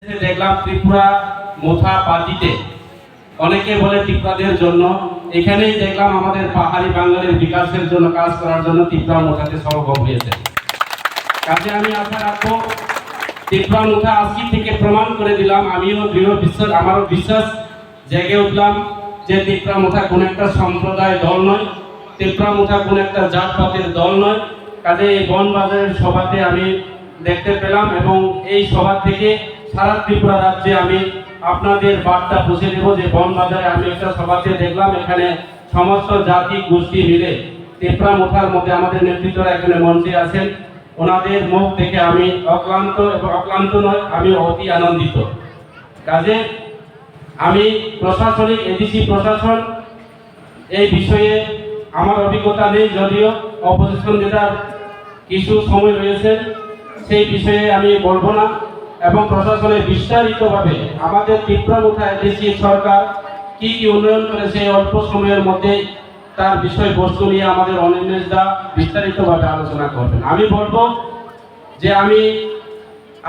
দেখলাম ত্রিপুরা মোথা পার্টিতে অনেকে বলে ত্রিপুরাদের জন্য, এখানেই দেখলাম আমাদের পাহাড়ি বাঙালির বিকাশের জন্য কাজ করার জন্য ত্রিপুরা মোথাতে সমাগম হয়েছে। কাজে আমি আশা রাখবো ত্রিপুরা মোথা আজকে থেকে প্রমাণ করে দিলাম, আমিও দৃঢ় বিশ্বাস, আমারও বিশ্বাস জেগে উঠলাম যে ত্রিপুরা মোথা কোন একটা সম্প্রদায় দল নয়, ত্রিপুরা মোথা কোন একটা জাতপাতের দল নয়। কাজে এই বনবাজারের সভাতে আমি দেখতে পেলাম এবং এই সভা থেকে সারা ত্রিপুরা রাজ্যে আমি আপনাদের বার্তা পৌঁছে দেব যে বনবাজারে আমি একটা সভাতে দেখলাম এখানে সমস্ত জাতি গোষ্ঠী মিলে ত্রিপুরা মোথার মধ্যে আমাদের নেতৃত্বরা এখানে মঞ্চে আছেন, ওনাদের মুখ দেখে আমি অক্লান্ত নয়, আমি অতি আনন্দিত। কাজে আমি প্রশাসনিক এডিসি প্রশাসন এই বিষয়ে আমার অভিজ্ঞতা নেই, যদিও অপোজিশন নেতার কিছু সময় রয়েছে, সেই বিষয়ে আমি বলবো না। এবং প্রশাসনের বিস্তারিতভাবে আমাদের ত্রিপুরা মোথা এডিসি সরকার কি কি উন্নয়ন করেছে অল্প সময়ের মধ্যে তার বিষয়বস্তু নিয়ে আমাদের অনিমেষদা বিস্তারিতভাবে আলোচনা করবেন। আমি বলবো যে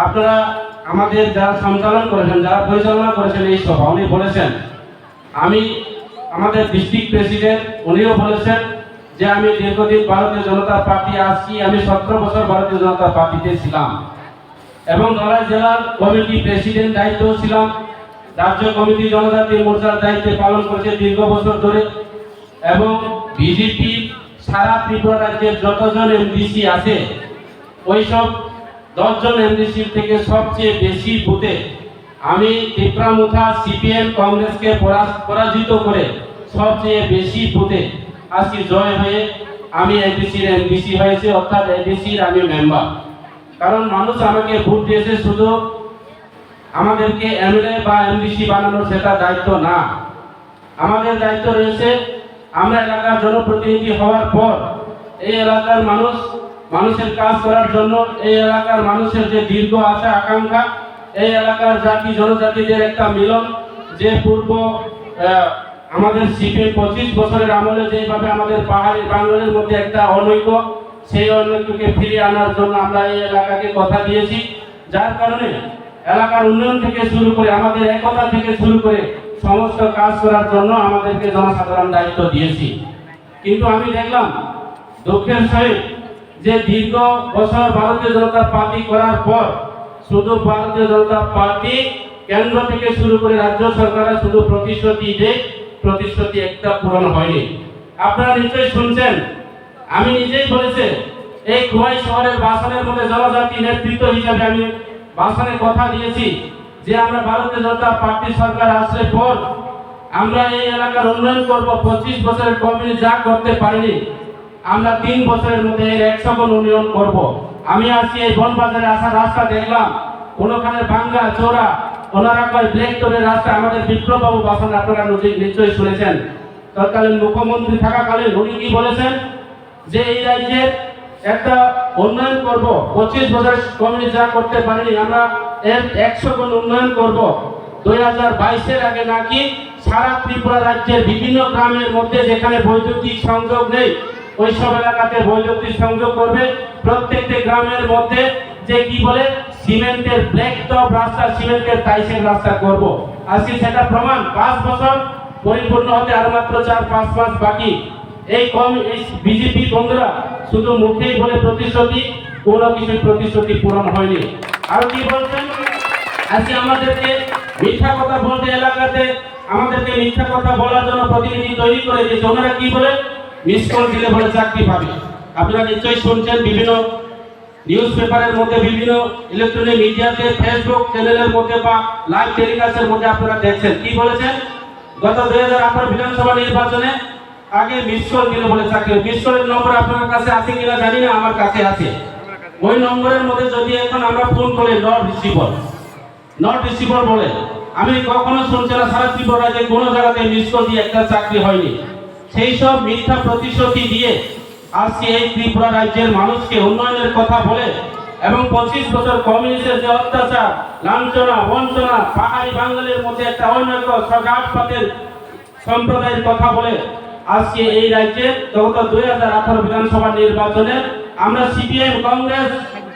আপনারা আমাদের যারা সঞ্চালন করেছেন, যারা পরিচালনা করেছেন এই সভা, উনি বলেছেন, আমাদের ডিস্ট্রিক্ট প্রেসিডেন্ট উনিও বলেছেন যে আমি দীর্ঘদিন ভারতীয় জনতা পার্টি আসছি, আমি 17 বছর ভারতীয় জনতা পার্টিতে ছিলাম এবং ধলাই জেলার কমিটি প্রেসিডেন্ট দায়িত্ব ছিলাম, রাজ্য কমিটি জনজাতি মোর্চার দায়িত্বে পালন করেছে দীর্ঘ বছর ধরে এবং বিজেপি সারা ত্রিপুরা রাজ্যের যতজন এমডিসি আছে ওইসব 10 জন এমডিসির থেকে সবচেয়ে বেশি বুথে আমি ত্রিপুরা মোথা সিপিএম কংগ্রেসকে পরাজিত করে সবচেয়ে বেশি বুথে আজকে জয় হয়ে আমি এডিসির এমডিসি হয়েছে, অর্থাৎ এডিসির আমি মেম্বার। কারণ মানুষ আমাকে ভোট দিয়েছে, শুধু আমাদেরকে এমএলএ বা এমডিসি বানানোর সেটা দায়িত্ব না, আমাদের দায়িত্ব রয়েছে আমরা এলাকার জনপ্রতিনিধি হওয়ার পর এই এলাকার মানুষের কাজ করার জন্য, এই এলাকার মানুষের যে দীর্ঘ আশা আকাঙ্ক্ষা, এই এলাকার জাতি জনজাতিদের একটা মিলন, যে পূর্ব আমাদের সিপিএম 25 বছরের আমলে যেভাবে আমাদের পাহাড়ি বাঙালির মধ্যে একটা অনৈক্য, সেই অনৈক্যকে ফিরিয়ে আনার জন্য আমরা এই এলাকাকে কথা দিয়েছি, যার কারণে এলাকার উন্নয়ন থেকে শুরু করে আমাদের একতা থেকে শুরু করে সমস্ত কাজ করার জন্য আমাদেরকে জনসাধারণ দায়িত্ব দিয়েছি। কিন্তু আমি দেখলাম দুঃখের সহিত যে দীর্ঘ বছর ভারতীয় জনতা পার্টি করার পর শুধু ভারতীয় জনতা পার্টি কেন্দ্র থেকে শুরু করে রাজ্য সরকার শুধু প্রতিশ্রুতি একটা পূরণ হয়নি। আপনারা নিশ্চয়ই শুনছেন, আমি নিজেই বলেছি এই খোয়াই শহরের বাসনের মধ্যে জনজাতি নেতৃত্ব হিসাবে আমি বাসনে কথা দিয়েছি যে আমরা ভারতীয় জনতা পার্টি সরকার আসলে পর আমরা এই এলাকার উন্নয়ন করব। 25 বছরের কমিটি যা করতে পারিনি আমরা 3 বছরের মধ্যে এর 100 গুণ উন্নয়ন করব। আমি আজকে এই বনবাজারে আসার রাস্তা দেখলাম, কোনোখানে ভাঙ্গা চোরা, ওনারা কয় ব্ল্যাক টোনের রাস্তা। আমাদের বিপ্লববাবু বাসন আপনারা নিশ্চয়ই শুনেছেন, তৎকালীন মুখ্যমন্ত্রী থাকাকালীন উনি কি বলেছেন যে এই রাজ্যের একটা উন্নয়ন করব, 25 বছর কমিটি যা করতে পারিনি আমরা এর 100 গুণ উন্নয়ন করব। 2022-এর আগে নাকি সারা ত্রিপুরা রাজ্যের বিভিন্ন গ্রামের মধ্যে যেখানে বৈদ্যুতিক সংযোগ নেই ওই সব এলাকাতে বৈদ্যুতিক সংযোগ করবে। প্রত্যেকটি গ্রামের মধ্যে যে কি বলে সিমেন্টের ব্ল্যাক টপ রাস্তা, সিমেন্টের টাইসের রাস্তা করব। আজকে সেটা প্রমাণ, 5 বছর পরিপূর্ণ হতে আর মাত্র 4-5 মাস বাকি। এই বিজেপি বন্ধুরা শুধু মুখেই বলে প্রতিশ্রুতি, কোনো কিছু প্রতিশ্রুতি পূরণ হয়নি। আর কি বলছেন, আজকে আমাদেরকে মিথ্যা কথা বলতে, এলাকাতে আমাদেরকে মিথ্যা কথা বলার জন্য প্রতিনিধি তৈরি করে দিয়েছে। ওনারা কি বলে মিস কল দিলে বলে চাকরি পাবে। আপনারা নিশ্চয়ই শুনছেন, বিভিন্ন নিউজ পেপারের মধ্যে, বিভিন্ন ইলেকট্রনিক মিডিয়াতে, ফেসবুক চ্যানেলের মধ্যে বা লাইভ টেলিকাস্টের মধ্যে আপনারা দেখছেন কি বলেছেন। গত 2018 বিধানসভা নির্বাচনে আগে মিস কল দিলে বলে চাকরি। মিস কলের নম্বর আপনার কাছে আছে কিনা জানি না, আমার কাছে আছে। ওই নম্বরের মধ্যে যদি এখন আমরা ফোন করি নট রিসিভার বলে, আমি কখনো শুনছি না সারা ত্রিপুরা যে কোনো জায়গাতে মিস কল দিয়ে একটা চাকরি হয়নি। সেই সব মিথ্যা প্রতিশ্রুতি দিয়ে আজকে এই ত্রিপুরা রাজ্যের মানুষকে উন্নয়নের কথা বলে এবং 25 বছর কমিউনিস্টের যে অত্যাচার, লাঞ্ছনা, বঞ্চনা, পাহাড়ি বাঙালির মধ্যে একটা অনৈক্য, সজাতপাতের সম্প্রদায়ের কথা বলে আজকে এই রাজ্যে গত 2018 বিধানসভা নির্বাচনে আমরা সিপিএম কংগ্রেস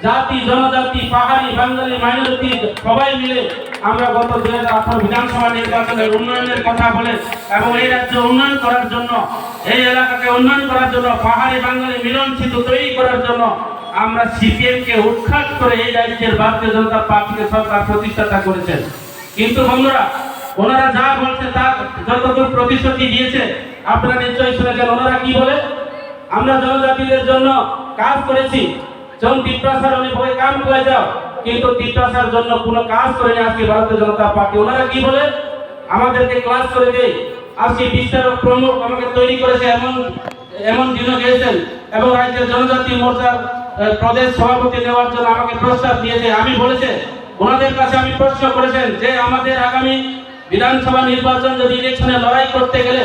জাতি জনজাতি পাহাড়ি বাঙালি মাইনরিটি সবাই মিলে আমরা গত 2018 বিধানসভা নির্বাচনের উন্নয়নের কথা বলে এবং এই রাজ্যে উন্নয়ন করার জন্য, এই এলাকাকে উন্নয়ন করার জন্য, পাহাড়ি বাঙালি মিলন সেতু তৈরি করার জন্য আমরা সিপিএম কে উৎখাত করে এই রাজ্যের ভারতীয় জনতা পার্টিকে সরকার প্রতিষ্ঠাতা করেছেন। কিন্তু বন্ধুরা, ওনারা যা বলছে তার যতদূর প্রতিশ্রুতি দিয়েছে আপনারা নিশ্চয়ই শুনেছেন। ওনারা কি বলে, আমরা জনজাতিদের জন্য কাজ করেছি, যখন তিপ্রাসার উনি বলে কাম করে যাও, কিন্তু তিপ্রাসার জন্য কোনো কাজ করেনি আজকে ভারতীয় জনতা পার্টি। ওনারা কি বলে, আমাদেরকে ক্লাস করে দেয়, আজকে বিচারক প্রমুখ আমাকে তৈরি করেছে এমন দিনও গিয়েছেন এবং রাজ্যের জনজাতি মোর্চার প্রদেশ সভাপতি দেওয়ার জন্য আমাকে প্রস্তাব দিয়েছে। আমি বলেছে ওনাদের কাছে আমি প্রশ্ন করেছেন যে আমাদের আগামী বিধানসভা নির্বাচন যদি ইলেকশনে লড়াই করতে গেলে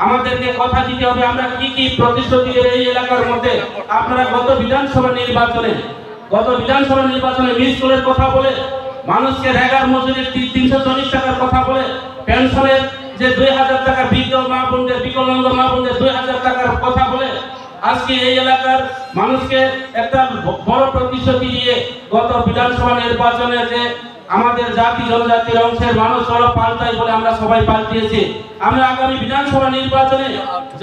আমাদেরকে কথা দিতে হবে আমরা কি কি প্রতিশ্রুতি এই এলাকার মধ্যে। আপনারা গত বিধানসভা নির্বাচনে মিস স্কুলের কথা বলে, মানুষকে রেগার মজুরির 340 টাকার কথা বলে, পেনশনের যে 2000 টাকা বিধবা মা বোনদের, বিকলাঙ্গ মা বোনদের 2000 টাকার কথা বলে আজকে এই এলাকার মানুষকে একটা বড় প্রতিশ্রুতি দিয়ে গত বিধানসভা নির্বাচনে যে আমাদের জাতি জনজাতির অংশের মানুষ সব পাল্টাই বলে আমরা সবাই পাল্টিয়েছি। আমরা আগামী বিধানসভা নির্বাচনে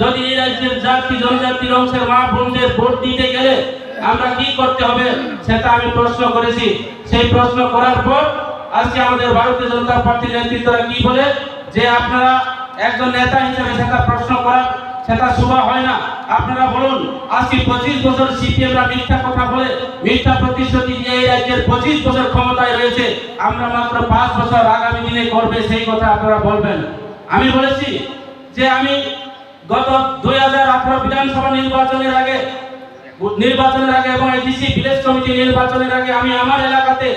যদি এই রাজ্যের জাতি জনজাতির অংশের মা বোনদের ভোট দিতে গেলে আমরা কি করতে হবে সেটা আমি প্রশ্ন করেছি। সেই প্রশ্ন করার পর আজকে আমাদের ভারতীয় জনতা পার্টির নেতৃত্বরা কি বলে যে আপনারা একজন নেতা হিসেবে সেটা প্রশ্ন করার সেটা শোভা হয় না। আপনারা বলুন, আজকে 25 বছর সিপিএমরা মিথ্যা কথা বলে, মিথ্যা প্রতিশ্রুতি দিয়ে এই রাজ্যের 25 বছর ক্ষমতায় রয়েছে, আমরা মাত্র 5 বছর আগামী দিনে করবে সেই কথা আপনারা বলবেন। আমি বলেছি যে আমি গত 2018 বিধানসভা নির্বাচনের আগে এবং এডিসি ভিলেজ কমিটি নির্বাচনের আগে আমি আমার এলাকাতে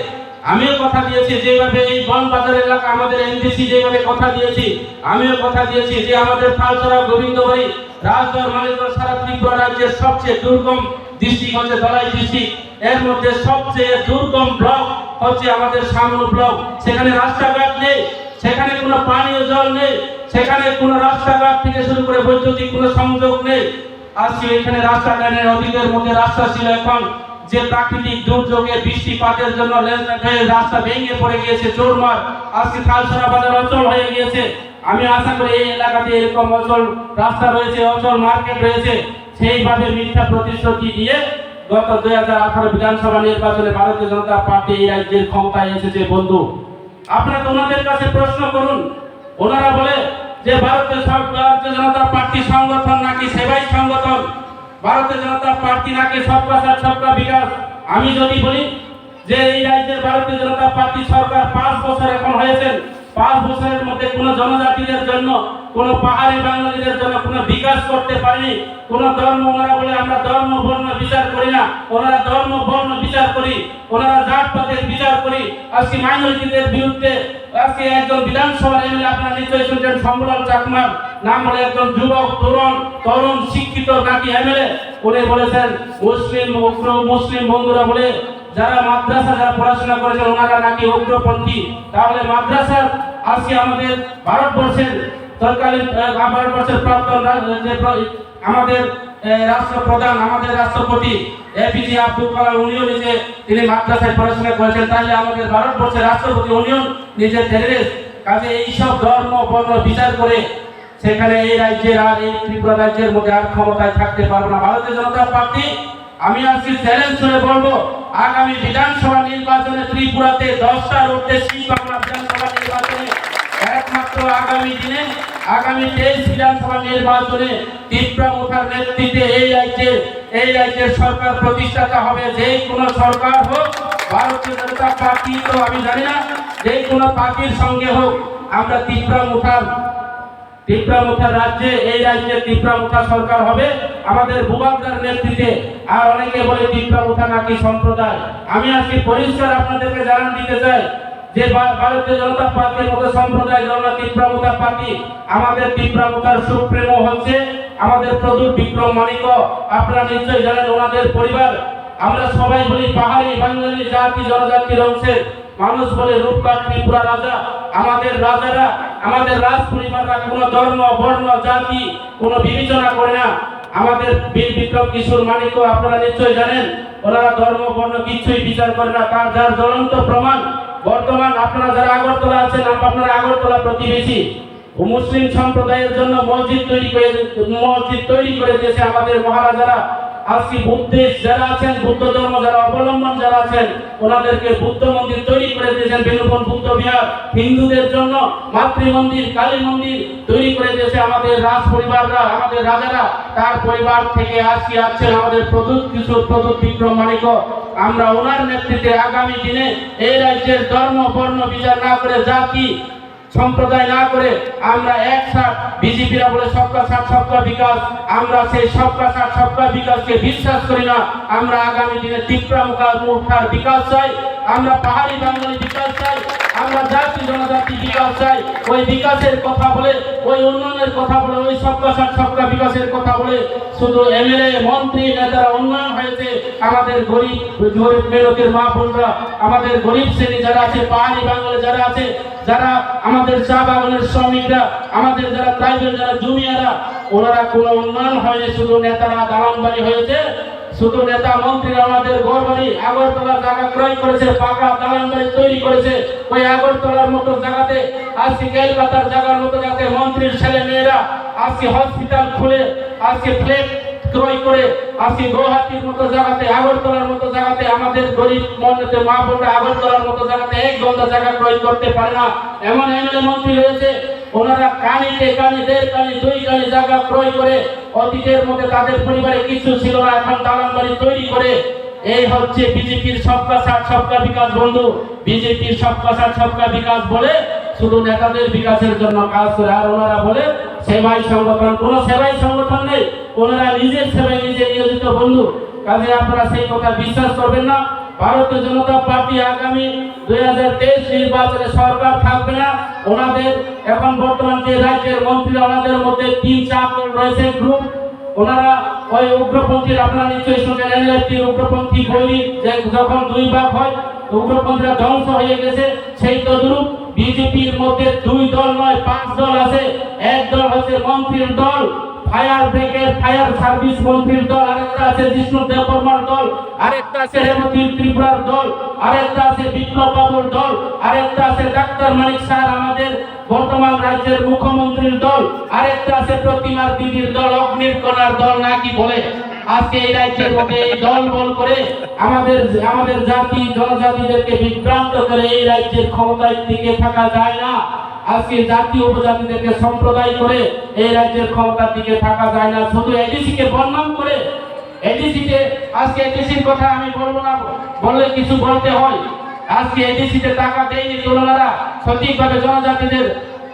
আমিও কথা দিয়েছি, যেভাবে এই বনবাজার এলাকা আমাদের এনডিসি যেভাবে কথা দিয়েছি, আমিও কথা দিয়েছি যে আমাদের ফালছড়া, গোবিন্দবাড়ি, রাজগড়, মালিকগড় সারা ত্রিপুরা রাজ্যের সবচেয়ে দুর্গম ডিস্ট্রিক্ট হচ্ছে ধলাই ডিস্ট্রিক্ট। এর মধ্যে সবচেয়ে দুর্গম ব্লক হচ্ছে আমাদের সামনু ব্লক। সেখানে রাস্তাঘাট নেই, সেখানে কোনো পানীয় জল নেই, সেখানে কোনো রাস্তাঘাট থেকে শুরু করে বৈদ্যুতিক কোনো সংযোগ নেই। আজকে এখানে রাস্তাঘাটের অতীতের মধ্যে রাস্তা ছিল, এখন যে প্রাকৃতিক দুর্যোগে বৃষ্টিপাতের জন্য রাস্তা ভেঙে পড়ে গিয়েছে, চোরমার আজকে খালছড়া বাজার অচল হয়ে গিয়েছে। আমি আশা করি এই এলাকাতে এরকম অচল রাস্তা রয়েছে, অচল মার্কেট রয়েছে। সেইভাবে মিথ্যা প্রতিশ্রুতি দিয়ে গত 2018 বিধানসভা নির্বাচনে ভারতীয় জনতা পার্টি এই রাজ্যের ক্ষমতায় এসেছে। বন্ধু, আপনারা তো ওনাদের কাছে প্রশ্ন করুন, ওনারা বলে যে ভারতীয় জনতা পার্টি সংগঠন নাকি সেবাই সংগঠন, ভারতীয় জনতা পার্টি নাকি সবকা সাথ সবকা বিকাশ। আমি যদি বলি যে এই রাজ্যের ভারতীয় জনতা পার্টি সরকার 5 বছর এখন হয়েছে, 5 বছরের মধ্যে কোনো জনজাতিদের জন্য, কোনো পাহাড়ি বাঙালিদের জন্য কোনো বিকাশ করতে পারেনি। কোনো ধর্ম, ওনারা বলে আমরা ধর্ম বর্ণ বিচার করি না, ওনারা ধর্ম বর্ণ বিচার করি, ওনারা জাতপাতের বিচার করি। আজকে মাইনরিটিদের বিরুদ্ধে আজকে একজন বিধানসভা এমএলএ আপনারা নিশ্চয়ই শুনছেন, সম্বলাল চাকমার নাম বলে একজন যুবক তরুণ শিক্ষিত নাকি এমএলএ, উনি বলেছেন মুসলিম বন্ধুরা বলে যারা মাদ্রাসা যারা পড়াশোনা করেছেন ওনারা নাকি উগ্রপন্থী। তাহলে মাদ্রাসার আজকে আমাদের ভারতবর্ষের তৎকালীন ভারতবর্ষের প্রাক্তন আমাদের রাষ্ট্রপ্রধান, আমাদের রাষ্ট্রপতি এপিজে আব্দুল কালাম, উনিও নিজে তিনি মাদ্রাসায় পড়াশোনা করেছেন। তাহলে আমাদের ভারতবর্ষের রাষ্ট্রপতি উনিও নিজে টেররিস্ট। কাজে এইসব ধর্ম বর্ণ বিচার করে সেখানে এই রাজ্যের আর এই ত্রিপুরা রাজ্যের মধ্যে আর ক্ষমতায় থাকতে পারবে না ভারতীয় জনতা পার্টি। আমি আজকে চ্যালেঞ্জ করে বলবো, আগামী বিধানসভা নির্বাচনে ত্রিপুরাতে 10টা রুটে বাংলা বিধানসভা নির্বাচনে একমাত্র আগামী দিনে আগামী 23 বিধানসভা নির্বাচনে ত্রিপুরা মুখার নেতৃত্বে এই রাজ্যের সরকার প্রতিষ্ঠাতা হবে। যে কোনো সরকার হোক, ভারতীয় জনতা পার্টি তো আমি জানি না, যে কোনো পার্টির সঙ্গে হোক, আমরা ত্রিপুরা মুখার রাজ্যে এই রাজ্যে ত্রিপুরা মুখা সরকার হবে আমাদের ভূভাগদার নেতৃত্বে। আর অনেকে বলে ত্রিপুরা মুখা নাকি সম্প্রদায়। আমি আজকে পরিষ্কার আপনাদেরকে জানান দিতে চাই যে ভারতীয় জনতা পার্টির মতো সম্প্রদায় জনতা ত্রিপুরা মুখা পার্টি, আমাদের ত্রিপুরা মুখার সুপ্রিমো হচ্ছে আমাদের প্রদূর বিক্রম মানিক। আপনারা নিশ্চয়ই জানেন ওনাদের পরিবার। আমরা সবাই বলি পাহাড়ি বাঙালি জাতি জনজাতির অংশের মানুষ বলে রূপকার ত্রিপুরা রাজা। আমাদের রাজারা, আমাদের রাজ পরিবাররা কোনো ধর্ম বর্ণ জাতি কোনো বিবেচনা করে না। আমাদের বীর বিক্রম কিশোর মানিক আপনারা নিশ্চয়ই জানেন, ওনারা ধর্ম বর্ণ কিছুই বিচার করে না। তার যার জ্বলন্ত প্রমাণ বর্তমান আপনারা যারা আগরতলা আছেন, আপনারা আগরতলা প্রতিবেশী, মুসলিম সম্প্রদায়ের জন্য মসজিদ তৈরি করে দিয়েছে আমাদের মহারাজারা। আজকে বুদ্ধিস্ট যারা আছেন, বুদ্ধ ধর্ম যারা অবলম্বন যারা আছেন, ওনাদেরকে বুদ্ধ মন্দির তৈরি করে দিয়েছেন বেনুবন বুদ্ধ বিহার। হিন্দুদের জন্য মাতৃ মন্দির, কালী মন্দির তৈরি করে দিয়েছে আমাদের রাজ পরিবাররা, আমাদের রাজারা। তার পরিবার থেকে আজকে আছেন আমাদের প্রদ্যুৎ কিশোর, প্রদ্যুৎ বিক্রম মানিক। আমরা ওনার নেতৃত্বে আগামী দিনে এই রাজ্যের ধর্ম বর্ণ বিচার না করে, জাতি সম্প্রদায় না করে আমরা একসাথ, বিজেপিরা বলে সবকা সাথ সবকা বিকাশ, আমরা সেই সবকা সাথ সবকা বিকাশকে বিশ্বাস করি না। আমরা আগামী দিনে ত্রিপুরা বিকাশ চাই, আমরা পাহাড়ি বাঙালি বিকাশ চাই, আমরা জাতি জনজাতি বিকাশ চাই। ওই বিকাশের কথা বলে, ওই উন্নয়নের কথা বলে, ওই সবকা সাথ সবকা বিকাশের কথা বলে শুধু এমএলএ মন্ত্রী নেতারা উন্নয়ন হয়েছে। আমাদের গরিব মেরকের মা বোনরা, আমাদের গরিব শ্রেণী যারা আছে, পাহাড়ি বাঙালি যারা আছে, যারা আমাদের চা বাগানের শ্রমিকরা, আমাদের যারা ট্রাইবেল যারা জুনিয়ররা, ওনারা কোনো উন্নয়ন হয়নি। শুধু নেতারা দালানবাড়ি হয়েছে, শুধু নেতা মন্ত্রীরা আমাদের ঘরবাড়ি আগরতলা জায়গা ক্রয় করেছে, পাকা দালানবাড়ি তৈরি করেছে। ওই আগরতলার মতো জায়গাতে, আজকে কলকাতার জায়গার মতো জায়গাতে মন্ত্রীর ছেলে মেয়েরা আজকে হসপিটাল খুলে, আজকে ফ্ল্যাট ক্রয় করে, আজকে গুয়াহাটির মতো জায়গাতে, আগরতলার মতো জায়গাতে আমাদের গরিব মন্ত্রী মা বোনরা আগরতলার মতো জায়গাতে এক গন্দা জায়গা ক্রয় করতে পারে না। এমন এমএলএ মন্ত্রী রয়েছে, ওনারা কানিতে কানি, দেড় কানি, দুই কানি জায়গা ক্রয় করে, অতীতের মধ্যে তাদের পরিবারে কিছু ছিল না, এখন দালান বাড়ি তৈরি করে। এই হচ্ছে বিজেপির সবকা সাথ সবকা বিকাশ বন্ধু। বিজেপির সবকা সাথ সবকা বিকাশ বলে শুধু নেতাদের বিকাশের জন্য কাজ করে। আর ওনারা বলে সেবাই সংগঠন, কোনো সেবাই সংগঠন নেই, ওনারা নিজের সেবায় নিজে নিয়োজিত বন্ধু। কাজে আপনারা সেই কথা বিশ্বাস করবেন না। ভারতীয় জনতা পার্টি আগামী 2023 নির্বাচনে সরকার থাকবে না। ওনাদের এখন বর্তমান যে রাজ্যের মন্ত্রীরা, ওনাদের মধ্যে 3-4 জন রয়েছে গ্রুপ। ওনারা ওই উগ্রপন্থীর, আপনারা নিশ্চয়ই শুনছেন এনএলএফটির উগ্রপন্থী বৈরী, যখন 2 ভাগ হয় উগ্রপন্থীরা ধ্বংস হয়ে গেছে। সেই তদ্রূপ বিজেপির মধ্যে 2 দল নয় 5 দল আছে। এক দল হচ্ছে মন্ত্রীর দল, ফায়ার ব্রিগেড, ফায়ার সার্ভিস মন্ত্রীর দল, আরেকটা আছে জিষ্ণু দেববর্মার দল, আরেকটা আছে হেমন্তী ত্রিপুরার দল, আরেকটা আছে বিপ্লব বাবুর দল, আরেকটা আছে ডাক্তার মানিক স্যার আমাদের বর্তমান রাজ্যের মুখ্যমন্ত্রীর দল, আরেকটা আছে প্রতিমার দিদির দল, অগ্নির কণার দল নাকি বলে। আজকে এই রাজ্যের মধ্যে এই দল বল করে আমাদের জাতি জনজাতিদেরকে বিভ্রান্ত করে এই রাজ্যের ক্ষমতায় টিকে থাকা যায় না। আজকে জাতি উপজাতিদেরকে সম্প্রদায় করে এই রাজ্যের ক্ষমতার দিকে থাকা যায় না। শুধু এডিসিকে বদনাম করে, এডিসিতে আজকে এডিসির কথা আমি বলবো না, বললে কিছু বলতে হয়। আজকে এডিসিতে টাকা দেয়নি তুলনারা সঠিকভাবে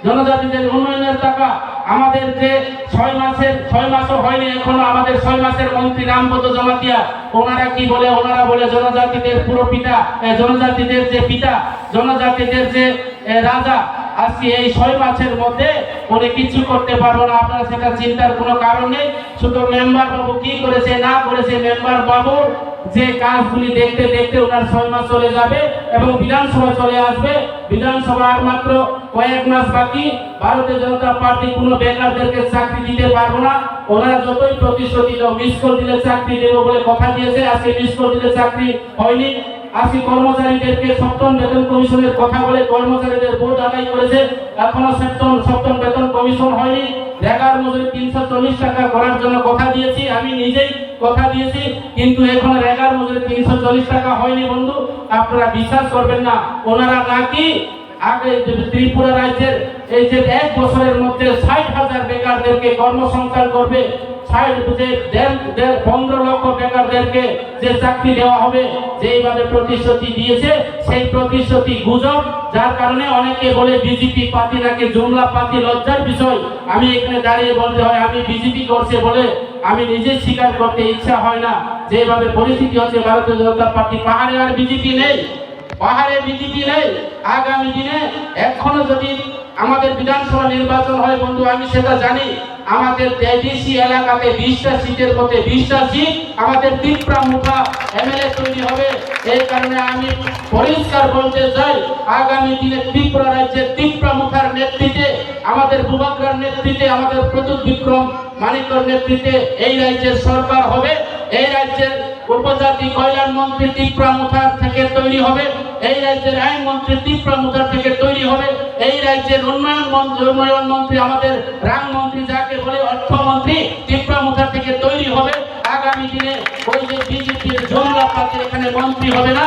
জনজাতিদের উন্নয়নের টাকা। আমাদের যে 6 মাসও হয়নি এখনো, আমাদের 6 মাসের মন্ত্রী রামপদ জমাতিয়া, ওনারা কি বলে? ওনারা বলে জনজাতিদের পুরো পিতা, জনজাতিদের যে পিতা, জনজাতিদের যে রাজা। আজকে এই 6 মাসের মধ্যে উনি কিছু করতে পারবো না। আপনারা সেটা চিন্তার কোনো কারণ নেই। শুধু মেম্বার বাবু কি করেছে না করেছে, মেম্বার বাবুর যে কাজগুলি দেখতে দেখতে ওনার 6 মাস চলে যাবে এবং বিধানসভা চলে আসবে। বিধানসভা আর মাত্র কয়েক মাস বাকি। ভারতীয় জনতা পার্টি কোনো বেকারদেরকে চাকরি দিতে পারবো না। ওনারা যতই প্রতিশ্রুতি দাও, মিস কল দিলে চাকরি দেবো বলে কথা দিয়েছে, আজকে মিস কল দিলে চাকরি হয়নি। আজকে কর্মচারীদেরকে সপ্তম বেতন কমিশনের কথা বলে কর্মচারীদের ভোট আদায় করেছে, এখনো সপ্তম বেতন কমিশন হয়নি। রেগার মজুরি 340 টাকা করার জন্য কথা দিয়েছি, আমি নিজেই কথা দিয়েছি, কিন্তু এখন রেগার মজুরি 340 টাকা হয়নি বন্ধু। আপনারা বিশ্বাস করবেন না, ওনারা নাকি আগে ত্রিপুরা রাজ্যের এই যে 1 বছরের মধ্যে 60,000 বেকারদেরকে কর্মসংস্থান করবে, 15 লক্ষ বেকারদেরকে যে চাকরি দেওয়া হবে, যেইভাবে প্রতিশ্রুতি দিয়েছে সেই প্রতিশ্রুতি গুজব। যার কারণে অনেকে বলে বিজেপি পার্টি নাকি জুমলা পার্টি, লজ্জার বিষয়। আমি এখানে দাঁড়িয়ে বলতে হয় আমি বিজেপি করছে বলে আমি নিজে স্বীকার করতে ইচ্ছা হয় না। যেভাবে পরিস্থিতি হচ্ছে ভারতীয় জনতা পার্টি, পাহাড়ে আর বিজেপি নেই, পাহাড়ে বিজেপি নেই। আগামী দিনে এখনো যদি আমাদের বিধানসভা নির্বাচন হয় বন্ধু, আমি সেটা জানি, আমাদের এডিসি এলাকাতে 20টা সিটের মধ্যে 20টা সিট আমাদের ত্রিপুরা মুখা এমএলএ তৈরি হবে। এই কারণে আমি পরিষ্কার বলতে চাই, আগামী দিনে ত্রিপুরা রাজ্যের ত্রিপুরা মুখার নেতৃত্বে, আমাদের বুবাগ্রার নেতৃত্বে, আমাদের প্রদ্যুৎ বিক্রম মানিকর নেতৃত্বে এই রাজ্যের সরকার হবে। এই রাজ্যের উপজাতি কল্যাণ মন্ত্রী ত্রিপুরা মুথার থেকে তৈরি হবে, এই রাজ্যের আইন মন্ত্রী ত্রিপুরা মুথার থেকে তৈরি হবে, এই রাজ্যের উন্নয়ন মন্ত্রী আমাদের রাং মন্ত্রী যাকে বলে অর্থমন্ত্রী ত্রিপুরা মুথার থেকে তৈরি হবে। আগামী দিনে ওই যে বিজেপির জমলা পাতি এখানে মন্ত্রী হবে না,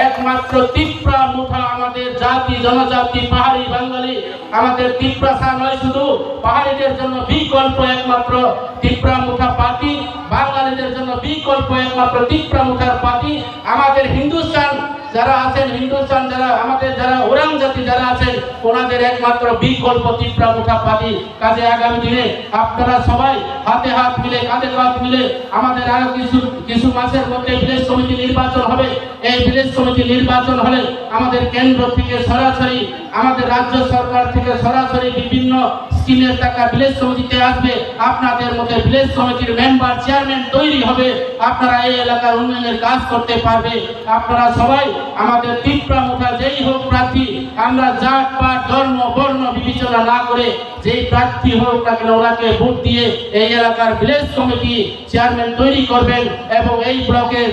একমাত্র ত্রিপুরা মুথা আমাদের জাতি জনজাতি পাহাড়ি বাঙালি আমাদের ত্রিপুরা নয়, শুধু পাহাড়িদের জন্য বিকল্প একমাত্র ত্রিপুরা মুথা পার্টি, বাঙালিদের জন্য বিকল্প একমাত্র ত্রিপুরা মুথার পার্টি। আমাদের হিন্দুস্তান যারা আছেন, হিন্দুস্তান যারা আমাদের যারা ওরাং জাতি যারা আছেন, ওনাদের একমাত্র বিকল্প ত্রিপুরা মুথা পার্টি। কাজে আগামী দিনে আপনারা সবাই হাতে হাত মিলে কাঁধে কাঁধ মিলে আমাদের আরো কিছু মাসের মধ্যে ভিলেজ কমিটি নির্বাচন হবে। এই ভিলেজ কমিটি নির্বাচন হলে আমাদের কেন্দ্র থেকে সরাসরি আমাদের রাজ্য সরকার থেকে সরাসরি বিভিন্ন স্কিমের টাকা ভিলেজ কমিটিতে আসবে। আপনাদের মধ্যে ভিলেজ কমিটির মেম্বার চেয়ারম্যান তৈরি হবে, আপনারা এই এলাকার উন্নয়নের কাজ করতে পারবে। আপনারা সবাই আমাদের ত্রিপুরা মুথা যেই হোক প্রার্থী, আমরা জাত পাত ধর্ম বর্ণ বিবেচনা না করে যেই প্রার্থী হোক না কেন ওনাকে ভোট দিয়ে এই এলাকার ভিলেজ কমিটি চেয়ারম্যান তৈরি করবেন এবং এই ব্লকের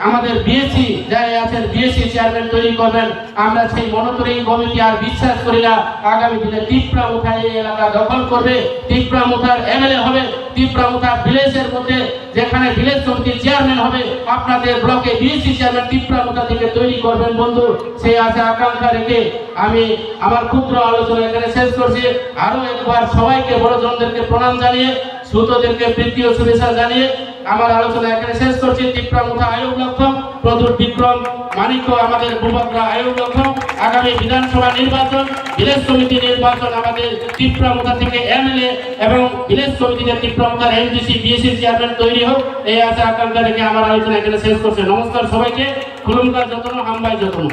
আমাদের বিএসসি যারা আছেন বিএসসি চেয়ারম্যান তৈরি করবেন। আমরা সেই মনোতরে এই কমিটি আর বিশ্বাস করি না আগামী দিনে ত্রিপুরা মুথা এই এলাকা দখল করবে, ত্রিপুরা মুথার এমএলএ হবে, ত্রিপুরা মুথা ভিলেজের মধ্যে যেখানে ভিলেজ কমিটির চেয়ারম্যান হবে আপনাদের ব্লকে বিএসসি চেয়ারম্যান ত্রিপুরা মুথা থেকে তৈরি করবেন বন্ধু। সেই আশা আকাঙ্ক্ষা রেখে আমি আমার ক্ষুদ্র আলোচনা এখানে শেষ করছি। আরো একবার সবাইকে বড়জনদেরকে প্রণাম জানিয়ে শ্রোতাদেরকে প্রীতি ও শুভেচ্ছা জানিয়ে আমার আলোচনা এখানে শেষ করছি। ত্রিপুরা মুথা আয়োগ লক্ষ্য প্রদূর বিক্রম মানিক্য আমাদের ভূপকরা আয়োগ লক্ষ্য। আগামী বিধানসভা নির্বাচন ভিলেজ কমিটি নির্বাচন আমাদের ত্রিপুরা মুথা থেকে এমএলএ এবং ভিলেজ কমিটিতে ত্রিপুরা মুথার এমডিসি বিএসসি চেয়ারম্যান তৈরি হোক, এই আশা আকাঙ্ক্ষা রেখে আমার আলোচনা এখানে শেষ করছে। নমস্কার সবাইকে, খুলুমকার যতন হামবাই যতন।